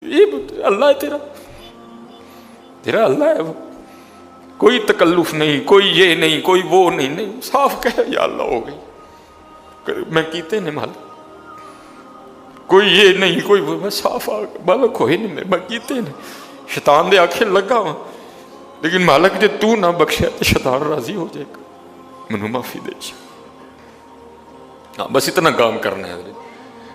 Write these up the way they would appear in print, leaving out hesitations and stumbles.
یہ اللہ ہے تیرا اللہ ہے وہ، کوئی تکلف نہیں، کوئی یہ نہیں، کوئی وہ نہیں، صاف کہے یا اللہ ہو گئی، میں کیتے نے مال کوئی یہ نہیں کوئی وہ، میں صاف مالک ہوئے نہیں، میں کیتے نے شیطان دے آنکھیں لگا ہوں، لیکن مالک جے تو نہ بخشیا تو شیطان راضی ہو جائے گا، منو معافی دے بس اتنا کام کرنا ہے۔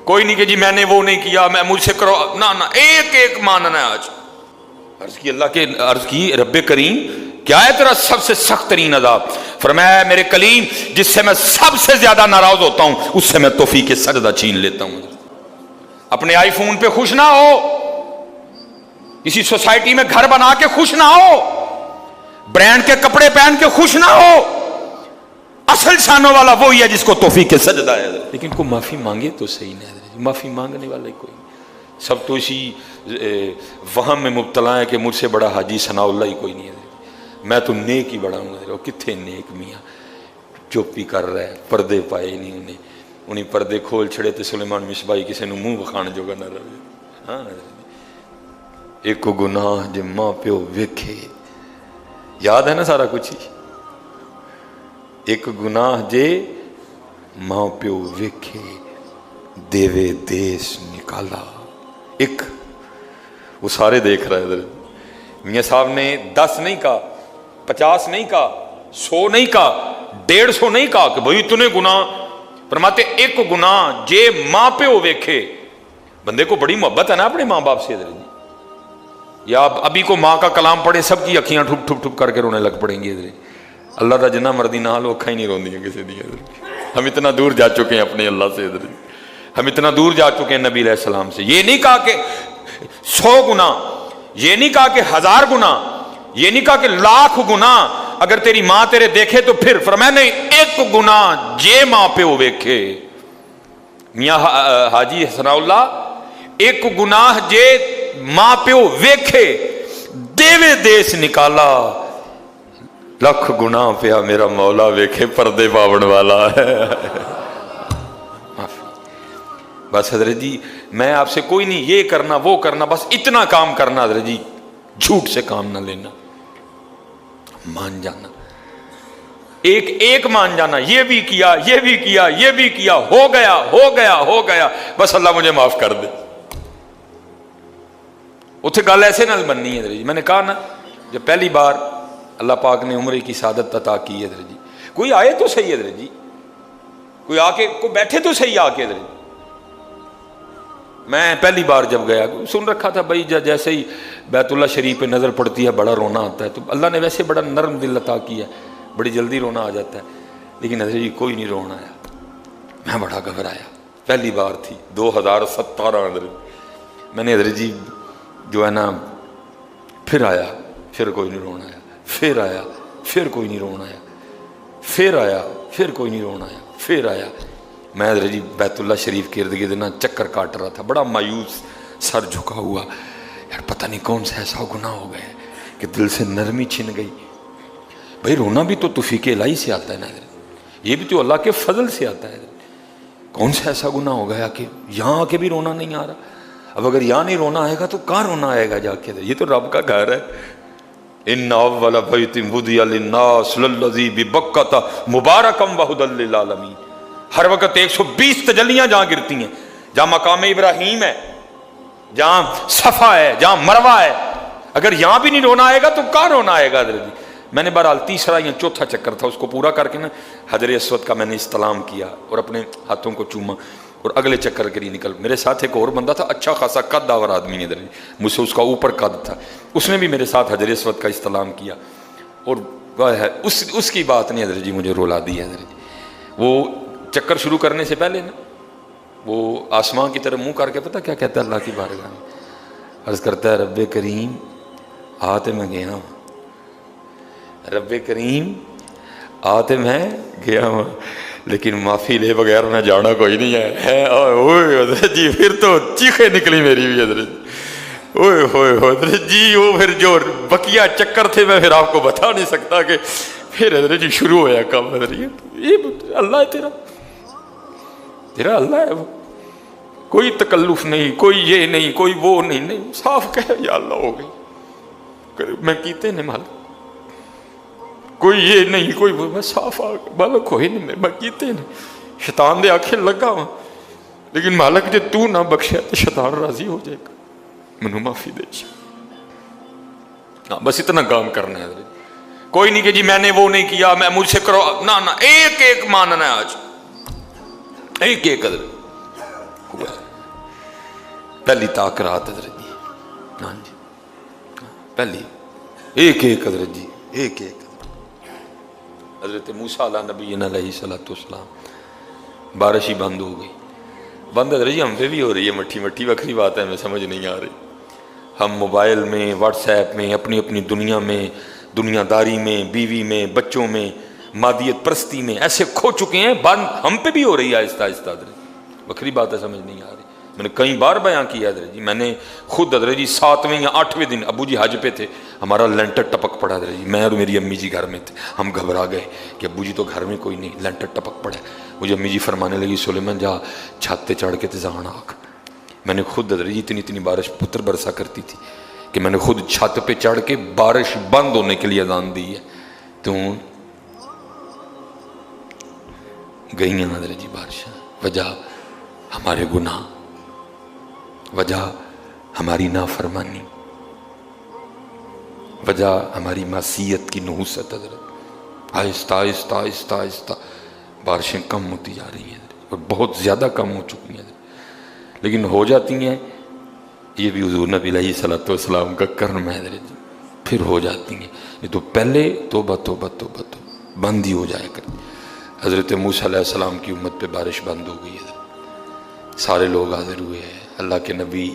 کوئی نہیں کہ جی میں نے وہ نہیں کیا، میں مجھ سے کرو، نہ ایک ایک ماننا ہے۔ آج عرض کی اللہ کے عرض کی رب کریم کیا ہے تیرا سب سے سخت ترین عذاب؟ فرمایا میرے کلیم جس سے میں سب سے زیادہ ناراض ہوتا ہوں اس سے میں توفیق سجدہ چھین لیتا ہوں۔ اپنے آئی فون پہ خوش نہ ہو، کسی سوسائٹی میں گھر بنا کے خوش نہ ہو، برانڈ کے کپڑے پہن کے خوش نہ ہو، اصل شانوں والا وہی ہے جس کو توفیق سجدہ ہے۔ لیکن کوئی معافی مانگے تو صحیح نہیں، معافی مانگنے والا کوئی نہیں، سب تو اسی وہم میں مبتلا ہے کہ مجھ سے بڑا حاجی ثناء اللہ ہی کوئی نہیں ہے، میں تو نیک ہی بڑا ہوں۔ کتنے نیک میاں چپ ہی کر رہا ہے، پردے پائے نہیں انہیں پردے کھول چھڑے تے سلیمان مصباحی کسی نے منہ بخان جوگا نہ رہے۔ ہاں ایک گناہ جے ماں پیو ویکھے، یاد ہے نا سارا کچھ ہی، ایک گناہ جے ماں پیو ویکھے دیوے دیس نکالا۔ ایک وہ سارے دیکھ رہے ادھر، میاں صاحب نے 10 نہیں کہا، 50 نہیں کہا، 100 نہیں کہا، 150 نہیں کہا کہ بھئی تو نے گناہ، فرماتے ایک گناہ جے ماں پہ ہو ویکھے۔ بندے کو بڑی محبت ہے نا اپنے ماں باپ سے ادھر جی، یا ابھی کو ماں کا کلام پڑھے سب کی اکھیاں ٹھپ ٹھپ ٹھپ کر کے رونے لگ پڑیں گی ادھر۔ اللہ دا جنہ مردی نہ لو اکھاں ہی نہیں روندیاں کسی دی ادھر۔ ہم اتنا دور جا چکے ہیں اپنے اللہ سے ادھر، ہم اتنا دور جا چکے ہیں نبی علیہ السلام سے۔ یہ نہیں کہا کہ 100 گناہ، یہ نہیں کہا کہ 1000 گناہ، یہ نہیں کہا کہ 1,00,000 گناہ اگر تیری ماں تیرے دیکھے تو پھر، فرمایا نہیں ایک گناہ جے ماں پہ ہو ویکھے۔ میاں حاجی ثناء اللہ ایک گناہ جے ماں پہ ہو ویکھے دیوے دیس نکالا، لکھ گناہ پیا میرا مولا ویکھے پردے پاون والا ہے۔ بس حضرت جی میں آپ سے کوئی نہیں یہ کرنا وہ کرنا، بس اتنا کام کرنا حضرت جی، جھوٹ سے کام نہ لینا، مان جانا، ایک مان جانا، یہ بھی کیا یہ بھی کیا یہ بھی کیا، ہو گیا ہو گیا ہو گیا، بس اللہ مجھے معاف کر دے۔ اتنے گل ایسے نال بننی ہے حضرت جی، میں نے کہا نا جب پہلی بار اللہ پاک نے عمرے کی سعادت عطا کی ہے حضرت جی، کوئی آئے تو صحیح حضرت جی، کوئی آ کے کوئی بیٹھے تو صحیح آ کے حضرت جی۔ میں پہلی بار جب گیا سن رکھا تھا بھائی جیسے ہی بیت اللہ شریف پہ نظر پڑتی ہے بڑا رونا آتا ہے، تو اللہ نے ویسے بڑا نرم دل عطا کیا ہے، بڑی جلدی رونا آ جاتا ہے، لیکن حضرت جی کوئی نہیں رونا آیا، میں بڑا گھبرایا، پہلی بار تھی 2017 حضرت، میں نے حضرت جی جو ہے نا پھر آیا، پھر کوئی نہیں رونا آیا، پھر آیا پھر کوئی نہیں رونا آیا، پھر آیا پھر کوئی نہیں رونا آیا، پھر آیا۔ میں حضرت جی بیت اللہ شریف کے ارد گرد نا چکر کاٹ رہا تھا، بڑا مایوس، سر جھکا ہوا، یار پتہ نہیں کون سا ایسا گناہ ہو گیا کہ دل سے نرمی چھن گئی۔ بھائی رونا بھی تو توفیق الہی سے آتا ہے نا حضرت، یہ بھی تو اللہ کے فضل سے آتا ہے۔ کون سا ایسا گناہ ہو گیا کہ یہاں آ کے بھی رونا نہیں آ رہا؟ اب اگر یہاں نہیں رونا آئے گا تو کہاں رونا آئے گا جا کے؟ یہ تو رب کا گھر ہے۔ ان اول بیت وضع للناس للذی ببکۃ مبارکا وہدی للعالمین۔ ہر وقت 120 تجلیاں جہاں گرتی ہیں، جہاں مقام ابراہیم ہے، جہاں صفا ہے، جہاں مروہ ہے، اگر یہاں بھی نہیں رونا آئے گا تو کہاں رونا آئے گا حضرت جی؟ میں نے بہرحال تیسرا یا چوتھا چکر تھا، اس کو پورا کر کے نا حجر اسود کا میں نے استلام کیا اور اپنے ہاتھوں کو چوما، اور اگلے چکر کے لیے نکل۔ میرے ساتھ ایک اور بندہ تھا، اچھا خاصا قد داور آدمی نے، مجھ سے اس کا اوپر قد تھا، اس نے بھی میرے ساتھ حجر اسود کا استلام کیا، اور اس کی بات نہیں حضرت جی مجھے رولا دی ہے حضرت جی۔ وہ چکر شروع کرنے سے پہلے نا وہ آسمان کی طرف منہ کر کے پتہ کیا کہتا ہے اللہ کی بارگاہ میں؟ عرض کرتا ہے رب کریم آتے میں گیا ہوں، رب کریم آتے میں گیا ہوں، لیکن معافی لے بغیر میں جانا کوئی نہیں ہے۔ اوئے حضرت جی پھر تو چیخیں نکلی میری بھی حضرت، اوئے ہوئے حضرت جی وہ پھر جو بقیہ چکر تھے میں پھر آپ کو بتا نہیں سکتا کہ پھر حضرت جی شروع ہوا کام۔ حضرت یہ اللہ ہے تیرا اللہ ہے وہ، کوئی تکلف نہیں، کوئی یہ نہیں، کوئی وہ نہیں، صاف کہے یا اللہ ہو گئی، میں کیتے نے مالک، کوئی یہ نہیں کوئی وہ، میں صاف آ مالک ہوئے نہیں، میں کیتے نے شیطان دے آنکھیں لگا ہوا، لیکن مالک جے تو نہ بخشے تو شیطان راضی ہو جائے گا، منو معافی دے ہاں بس اتنا کام کرنا ہے، کوئی نہیں کہ جی میں نے وہ نہیں کیا، میں مجھ سے کرو، نہ ایک ایک ماننا ہے، آج ایک ایک حضرت ہوا پہلی تاکرات حضرت جی، ہاں جی پہلی ایک ایک حضرت جی، ایک ایک حضرت موسیٰ علیہ نبی علیہ السلام، بارش ہی بند ہو گئی، بند حضرت جی ہم پہ بھی ہو رہی ہے، مٹھی مٹھی وکری بات ہے، ہمیں سمجھ نہیں آ رہی، ہم موبائل میں، واٹس ایپ میں، اپنی اپنی دنیا میں، دنیا داری میں، بیوی میں، بچوں میں، مادیت پرستی میں ایسے کھو چکے ہیں، بند ہم پہ بھی ہو رہی ہے آہستہ آہستہ حضرت، وکری بات ہے، سمجھ نہیں آ رہی، میں نے کئی بار بیان کیا حضرت جی، میں نے خود حضرت جی 7ویں یا 8ویں دن ابو جی حج پہ تھے، ہمارا لینٹر ٹپک پڑا حضرت جی، میں اور میری امی جی گھر میں تھے، ہم گھبرا گئے کہ ابو جی تو گھر میں کوئی نہیں، لینٹر ٹپک پڑا، مجھے امی جی فرمانے لگی سلیمان جا چھت پہ چڑھ کے تزان آکھ، میں نے خود حضرت جی اتنی بارش پتر برسا کرتی تھی کہ میں نے خود چھت پہ چڑھ کے بارش بند ہونے کے لیے اذان دی ہے، تو گئی ہیں حضرت جی بارشاں، وجہ ہمارے گناہ، وجہ ہماری نافرمانی، وجہ ہماری معصیت کی نحوست حضرت، آہستہ آہستہ آہستہ آہستہ بارشیں کم ہوتی جا رہی ہیں اور بہت زیادہ کم ہو چکی ہیں، لیکن ہو جاتی ہیں، یہ بھی حضور نبی علیہ السلام کا کرم ہے حضرت، پھر ہو جاتی ہیں، یہ تو پہلے توبہ توبہ توبہ توبہ بند ہی ہو جائے کرتی۔ حضرت موسیٰ علیہ السلام کی امت پہ بارش بند ہو گئی ہے، سارے لوگ حاضر ہوئے ہیں، اللہ کے نبی،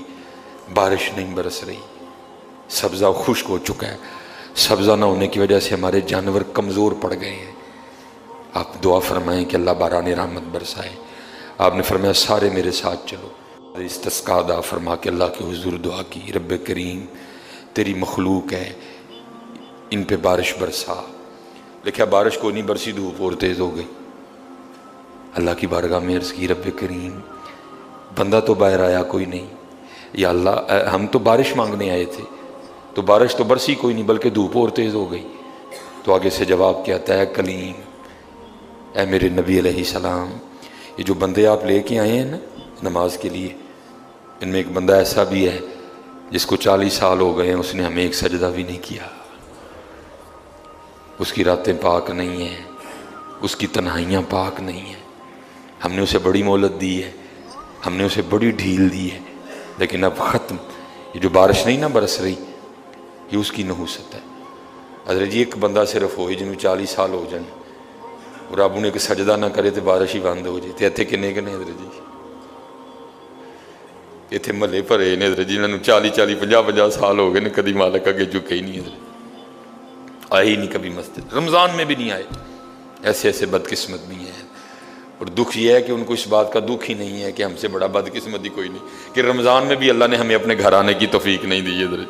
بارش نہیں برس رہی، سبزہ خشک ہو چکا ہے، سبزہ نہ ہونے کی وجہ سے ہمارے جانور کمزور پڑ گئے ہیں، آپ دعا فرمائیں کہ اللہ باران رحمت برسائے، آپ نے فرمایا سارے میرے ساتھ چلو، استسقاء ادا فرما کے اللہ کے حضور دعا کی، رب کریم تیری مخلوق ہے، ان پہ بارش برسا، لکھا بارش کو نہیں برسی، دھوپ اور تیز ہو گئی، اللہ کی بارگاہ میں عرض کی رب کریم بندہ تو باہر آیا کوئی نہیں، یا اللہ ہم تو بارش مانگنے آئے تھے، تو بارش تو برسی کوئی نہیں بلکہ دھوپ اور تیز ہو گئی، تو آگے سے جواب کیا آتا ہے، کلیم اے میرے نبی علیہ السلام، یہ جو بندے آپ لے کے آئے ہیں نا نماز کے لیے، ان میں ایک بندہ ایسا بھی ہے جس کو 40 سال ہو گئے ہیں، اس نے ہمیں ایک سجدہ بھی نہیں کیا، اس کی راتیں پاک نہیں ہیں، اس کی تنہائیاں پاک نہیں ہیں، ہم نے اسے بڑی مہلت دی ہے، ہم نے اسے بڑی ڈھیل دی ہے، لیکن اب ختم، یہ جو بارش نہیں نہ برس رہی یہ اس کی نحوست ہے۔ حضرت جی ایک بندہ صرف ہوئی جنہوں 40 سال ہو جائیں اور اب انہیں ایک سجدہ نہ کرے تو بارش ہی بند ہو جائے، اتنے کنے کنے حضرت جی اتنے محلے بھرے نے حضرت جی، انہوں 40 سال ہو گئے نے، کدی مالک اگے جھکے ہی نہیں حضرت، آئے ہی نہیں کبھی مسجد، رمضان میں بھی نہیں آئے، ایسے ایسے بدقسمت بھی ہیں، اور دکھ یہ ہے کہ ان کو اس بات کا دکھ ہی نہیں ہے کہ ہم سے بڑا بدقسمت ہی کوئی نہیں کہ رمضان میں بھی اللہ نے ہمیں اپنے گھر آنے کی توفیق نہیں دی حضرت،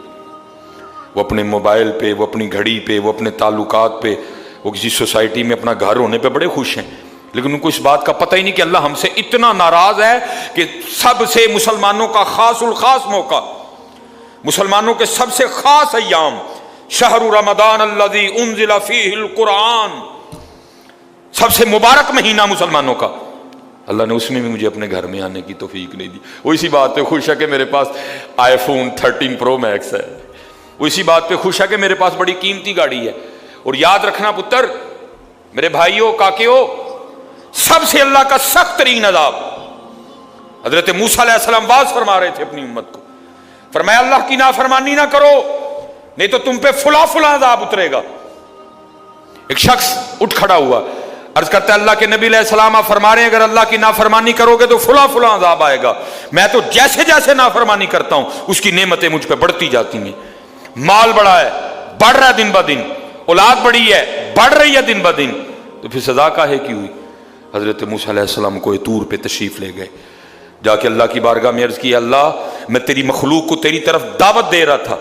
وہ اپنے موبائل پہ، وہ اپنی گھڑی پہ، وہ اپنے تعلقات پہ، وہ کسی سوسائٹی میں اپنا گھر ہونے پہ بڑے خوش ہیں، لیکن ان کو اس بات کا پتہ ہی نہیں کہ اللہ ہم سے اتنا ناراض ہے کہ سب سے مسلمانوں کا خاص الخاص موقع، مسلمانوں کے سب سے خاص ایام، شہر رمضان الذی انزل فیہ القرآن، سب سے مبارک مہینہ مسلمانوں کا، اللہ نے اس میں بھی مجھے اپنے گھر میں آنے کی توفیق نہیں دی، وہ اسی بات پہ خوش ہے کہ میرے پاس آئی فون 13 پرو میکس ہے، وہ اسی بات پہ خوش ہے کہ میرے پاس بڑی قیمتی گاڑی ہے، اور یاد رکھنا پتر، میرے بھائیوں کاکیوں، سب سے اللہ کا سخت ترین عذاب، حضرت موسیٰ علیہ السلام باز فرما رہے تھے اپنی امت کو، فرمایا اللہ کی نافرمانی نہ کرو نہیں تو تم پہ فلاں فلاں عذاب اترے گا۔ ایک شخص اٹھ کھڑا ہوا، عرض کرتا ہے اللہ کے نبی علیہ السلام آپ فرما رہے ہیں اگر اللہ کی نافرمانی کرو گے تو فلاں فلاں عذاب آئے گا، میں تو جیسے جیسے نافرمانی کرتا ہوں اس کی نعمتیں مجھ پہ بڑھتی جاتی ہیں، مال بڑا ہے، بڑھ رہا ہے دن بہ دن، اولاد بڑی ہے، بڑھ رہی ہے دن بہ دن، تو پھر سزا کاہے کی ہوئی؟ حضرت موسیٰ علیہ السلام کو طور پہ تشریف لے گئے، جا کے اللہ کی بارگاہ میں عرض کی اللہ میں تیری مخلوق کو تیری طرف دعوت دے رہا تھا،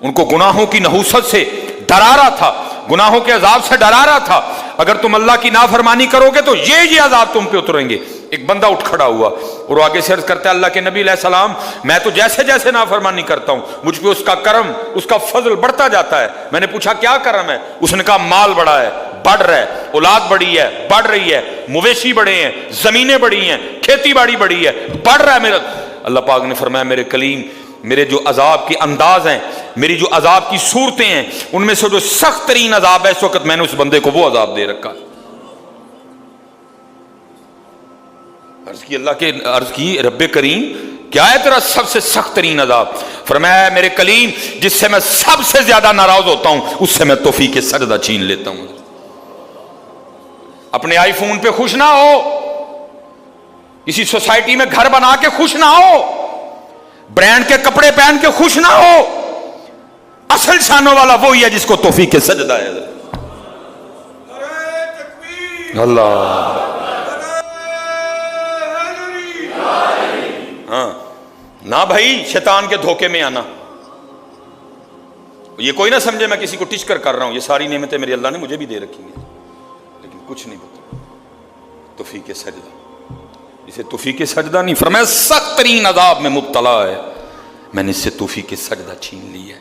ان کو گناہوں کی نحوست سے ڈرا رہا تھا، گناہوں کے عذاب سے ڈرا رہا تھا، اگر تم اللہ کی نافرمانی کرو گے تو یہ عذاب تم پہ اتریں گے، ایک بندہ اٹھ کھڑا ہوا اور آگے سے عرض کرتا ہے اللہ کے نبی علیہ السلام میں تو جیسے جیسے نافرمانی کرتا ہوں مجھ پہ اس کا کرم اس کا فضل بڑھتا جاتا ہے. میں نے پوچھا کیا کرم ہے؟ اس نے کہا مال بڑا ہے, بڑھ رہا ہے, اولاد بڑی ہے, بڑھ رہی ہے, مویشی بڑے ہیں, زمینیں بڑی ہیں, کھیتی باڑی بڑی ہے, بڑھ رہا ہے میرا. اللہ پاک نے فرمایا میرے کلیم میرے جو عذاب کے انداز ہیں, میری جو عذاب کی صورتیں ہیں, ان میں سے جو سخت ترین عذاب ہے اس وقت میں نے اس بندے کو وہ عذاب دے رکھا. عرض کی رب کریم کیا ہے تیرا سب سے سخت ترین عذاب؟ فرمایا میرے کلیم جس سے میں سب سے زیادہ ناراض ہوتا ہوں اس سے میں توفیق سجدہ چھین لیتا ہوں. اپنے آئی فون پہ خوش نہ ہو, کسی سوسائٹی میں گھر بنا کے خوش نہ ہو, برانڈ کے کپڑے پہن کے خوش نہ ہو. اصل شانوں والا وہی ہے جس کو توفیق سجدہ ہے. اللہ ہاں نہ بھائی شیطان کے دھوکے میں آنا. یہ کوئی نہ سمجھے میں کسی کو ٹچ کر رہا ہوں, یہ ساری نعمتیں میرے اللہ نے مجھے بھی دے رکھی ہیں لیکن کچھ نہیں پتا. توفیق سجدہ, اسے توفیق سجدہ نہیں فرمایا سخت ترین عذاب میں مبتلا ہے, میں نے اس سے توفیق سجدہ چھین لی ہے,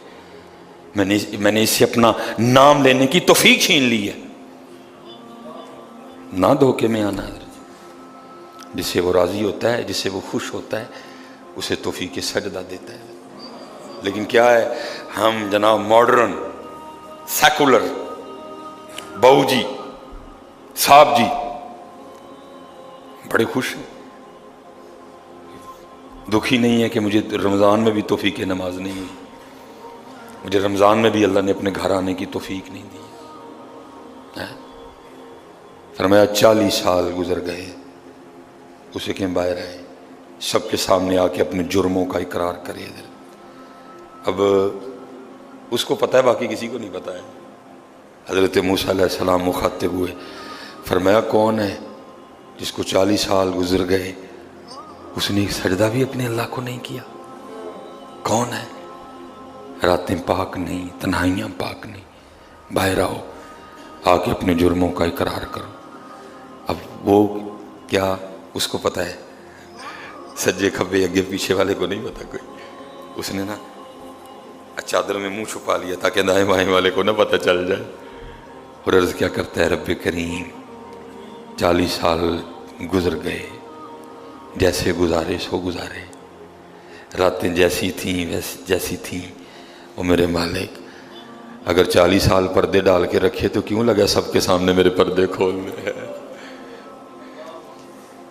میں نے اس سے اپنا نام لینے کی توفیق چھین لی ہے. نہ دھوکے میں آنا. جس سے وہ راضی ہوتا ہے, جس سے وہ خوش ہوتا ہے, اسے توفیق سجدہ دیتا ہے. لیکن کیا ہے, ہم جناب ماڈرن سیکولر بہو جی صاحب جی بڑے خوش ہیں. دکھی نہیں ہے کہ مجھے رمضان میں بھی توفیق نماز نہیں ہوئی, مجھے رمضان میں بھی اللہ نے اپنے گھر آنے کی توفیق نہیں دی. فرمایا 40 سال گزر گئے, اسے کہ باہر آئے, سب کے سامنے آ کے اپنے جرموں کا اقرار کرے. اب اس کو پتہ ہے, باقی کسی کو نہیں پتہ ہے. حضرت موسیٰ علیہ السلام مخاطب ہوئے, فرمایا کون ہے جس کو 40 سال گزر گئے اس نے سجدہ بھی اپنے اللہ کو نہیں کیا؟ کون ہے؟ راتیں پاک نہیں, تنہائیاں پاک نہیں, باہر آؤ, آ کے اپنے جرموں کا اقرار کرو. اب وہ کیا اس کو پتہ ہے, سجے کھبے اگے پیچھے والے کو نہیں پتا کوئی. اس نے نا چادر میں منہ چھپا لیا تاکہ دائیں بائیں والے کو نہ پتہ چل جائے. اور عرض کیا کرتا ہے, رب کریم 40 سال گزر گئے, جیسے گزارے سو گزارے, راتیں جیسی تھیں جیسی تھیں. وہ میرے مالک اگر 40 سال پردے ڈال کے رکھے تو کیوں لگا سب کے سامنے میرے پردے کھولنے ہیں؟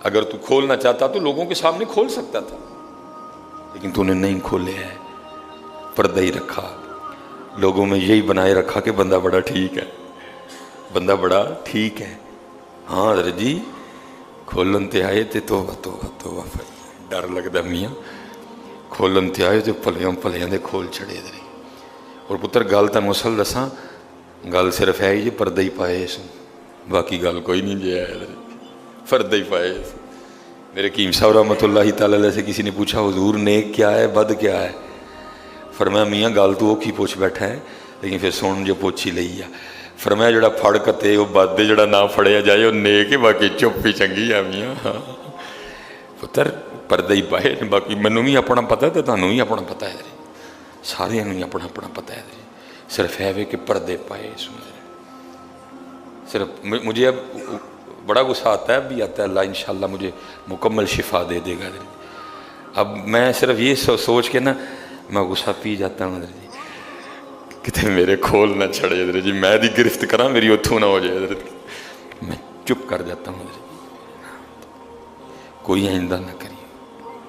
اگر تو کھولنا چاہتا تو لوگوں کے سامنے کھول سکتا تھا, لیکن تو نے نہیں کھولے ہیں, پردہ ہی رکھا. لوگوں میں یہی بنائے رکھا کہ بندہ بڑا ٹھیک ہے, بندہ بڑا ٹھیک ہے. ہاں حضرت جی کھولن تے آئے تے توبہ ڈر لگتا میاں, کھولن تے آئے تے پلیاں دے کھول چھڑے دے. اور پتر گل تنوں اصل دساں, گل صرف ہے جی پردہ ہی پائے سو, باقی گل کوئی نہیں جی ہے, پردہ ہی پائے. میرے کیم صاحب رحمۃ اللہ تعالی علیہ سے کسی نے پوچھا حضور نیک کیا ہے بد کیا ہے؟ فرمایا میاں گل تو اوکھی پوچھ بیٹھا ہے لیکن پھر سن جو پوچھی لئی ہے. فرمایا جڑا پھڑ کتے وہ بد, جڑا نہ پھڑیا جائے وہ نیک ہے, باقی چپ ہی چنگی ہے میاں. پتر پردہ ہی پائے, باقی مینوں بھی اپنا پتہ ہے تو تانوں بھی اپنا پتہ ہے, سارے ہی اپنا اپنا پتہ ہے. صرف ہے کہ پردے پائے سن. صرف مجھے اب بڑا غصہ آتا ہے, اب بھی آتا ہے, اللہ انشاءاللہ مجھے مکمل شفا دے دے گا. اب میں صرف یہ سوچ کے نا میں غصہ پی جاتا ہوں حضرت جی, کتے میرے کھول نہ چھڑے حضرت جی, میں دی گرفت کرا میری اتھوں نہ ہو جائے حضرت. میں چپ کر جاتا ہوں حضرت جی, کوئی آئندہ نہ کری.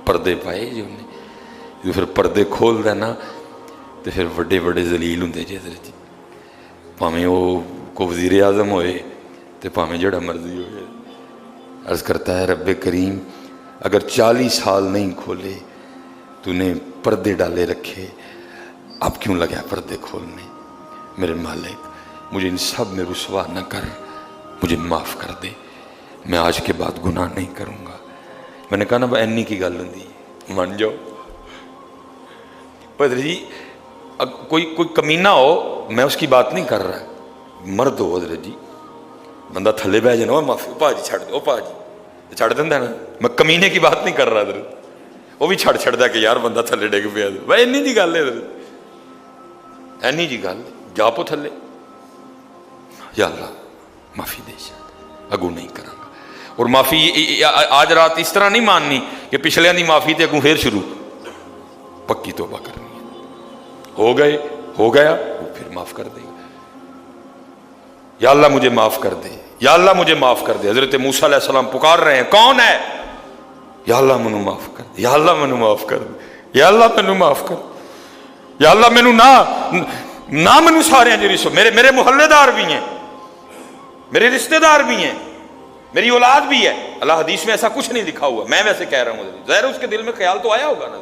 پردے پائے جی انہیں, جو پھر پردے کھول دینا تو پھر بڑے بڑے ذلیل ہوں جی حضرت جی. پاویں وہ کو وزیر اعظم ہوئے تو پاویں جڑا مرضی ہوئے. عرض کرتا ہے رب کریم اگر 40 سال نہیں کھولے تو نے پردے ڈالے رکھے, اب کیوں لگا پردے کھولنے؟ میرے مالک مجھے ان سب میں رسوا نہ کر, مجھے معاف کر دے, میں آج کے بعد گناہ نہیں کروں گا. میں نے کہا نا اینی کی گل ہوں من جاؤ. حضرت جی کوئی کمینہ ہو, میں اس کی بات نہیں کر رہا, مرد ہو حضرت جی, بندہ تھلے بہ جانا, معافی پا جی چھڑ دو, پا جی چھڑ دینا نا. میں کمینے کی بات نہیں کر رہا حضرت, وہ بھی چھڑ چھڑتا کہ یار بندہ تھلے ڈگ پیا, بھائی اینی جی گل ہے حضرت, اینی جی گل, جا پو تھلے, یا اللہ معافی دے شاید اگوں نہیں کروں گا. اور معافی آج رات اس طرح نہیں ماننی کہ پچھلے دی معافی تے اگوں پھر شروع, پکی توبہ کرنی ہے. ہو گیا وہ پھر معاف کر دے گا. یا اللہ مجھے معاف کر دے, یا اللہ مجھے معاف کر دے. حضرت موسیٰ علیہ السلام پکار رہے ہیں, کون ہے؟ یا اللہ مینوں معاف کر دے, یا اللہ مینوں معاف کر دے, یا اللہ مینوں معاف کر دے, یا اللہ مینوں نہ مینوں سارے جی رسو, میرے محلے دار بھی ہیں, میرے رشتہ دار بھی ہیں, میری اولاد بھی ہے. اللہ حدیث میں ایسا کچھ نہیں لکھا ہوا, میں ویسے کہہ رہا ہوں. ظاہر اس کے دل میں خیال تو آیا ہوگا نا,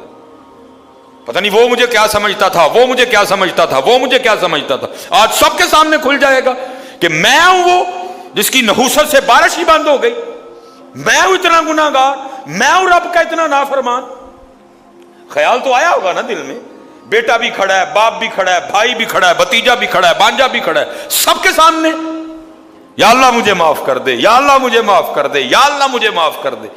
پتہ نہیں وہ مجھے کیا سمجھتا تھا, وہ مجھے کیا سمجھتا تھا, وہ مجھے کیا سمجھتا تھا. آج سب کے سامنے کھل جائے گا کہ میں ہوں وہ جس کی نحوست سے بارش ہی بند ہو گئی, میں ہوں اتنا گناہگار, میں ہوں رب کا اتنا نافرمان. خیال تو آیا ہوگا نا دل میں. بیٹا بھی کھڑا ہے, باپ بھی کھڑا ہے, بھائی بھی کھڑا ہے, بھتیجا بھی کھڑا ہے, بانجا بھی کھڑا ہے, سب کے سامنے یا اللہ مجھے معاف کر دے, یا اللہ مجھے معاف کر دے, یا اللہ مجھے معاف کر دے.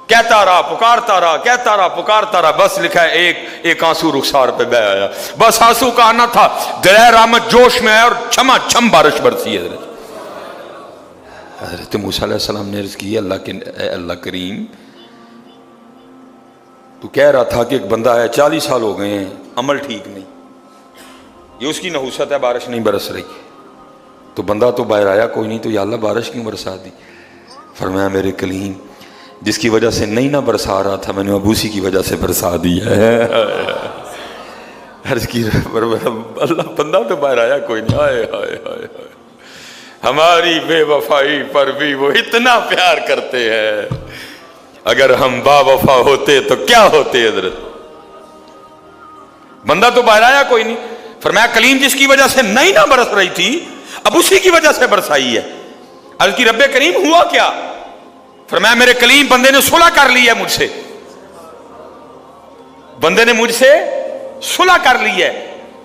کہتا رہا, پکارتا رہا, کہتا رہا, پکارتا رہا. بس لکھا ہے ایک آنسو رخسار پہ بہ آیا. بس آنسو کا آنا تھا, دلیر رحمت جوش میں آیا اور چھما چھم بارش برسی ہے. حضرت موسیٰ علیہ السلام نے عرض کی, اے اللہ کریم, تو کہہ رہا تھا کہ ایک بندہ ہے 40 سال ہو گئے ہیں, عمل ٹھیک نہیں, یہ اس کی نحوست ہے, بارش نہیں برس رہی. تو بندہ تو باہر آیا کوئی نہیں, تو یا اللہ بارش کیوں برسا دی؟ فرمایا میرے کلیم, جس کی وجہ سے نہیں نہ برسا رہا تھا میں نے ابوسی کی وجہ سے برسا دی ہے. عرض کی اللہ, بندہ تو باہر آیا کوئی نہیں. ہائے ہائے ہائے ہائے, ہماری بے وفائی پر بھی وہ اتنا پیار کرتے ہیں, اگر ہم با وفا ہوتے تو کیا ہوتے حضرت. بندہ تو باہر آیا کوئی نہیں. فرمایا کلیم جس کی وجہ سے نہیں نہ برس رہی تھی اب اسی کی وجہ سے برسائی ہے. عرض کی رب کریم ہوا کیا؟ فرمایا میرے کلیم بندے نے صلح کر لی ہے مجھ سے, بندے نے مجھ سے صلح کر لی ہے,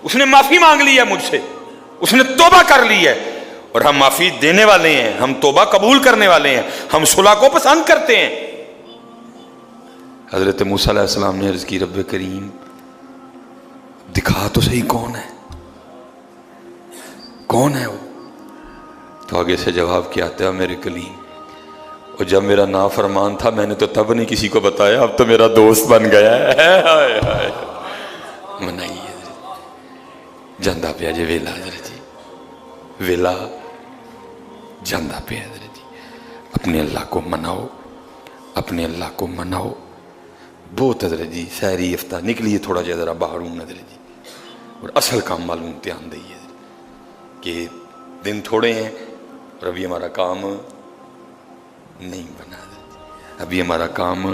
اس نے معافی مانگ لی ہے مجھ سے, اس نے توبہ کر لی ہے. اور ہم معافی دینے والے ہیں, ہم توبہ قبول کرنے والے ہیں, ہم صلح کو پسند کرتے ہیں. حضرت موسیٰ علیہ السلام نے عرض کی رب کریم دکھا تو صحیح کون ہے وہ؟ تو آگے سے جواب کیا آتا ہے, میرے کلیم اور جب میرا نافرمان تھا میں نے تو تب نہیں کسی کو بتایا, اب تو میرا دوست بن گیا ہے. منائیے جاندہ پیا جی ویلا حضرت جی, ویلا جاندہ پیا حضرت جی. اپنے اللہ کو مناؤ, اپنے اللہ کو مناؤ. بہت حضرت جی سحری افطار نکلیے تھوڑا جا ذرا باہر ہوں حضرت جی, اور اصل کام معلوم دھیان دئیے کہ دن تھوڑے ہیں اور ابھی ہمارا کام نہیں بنا, ابھی ہمارا کام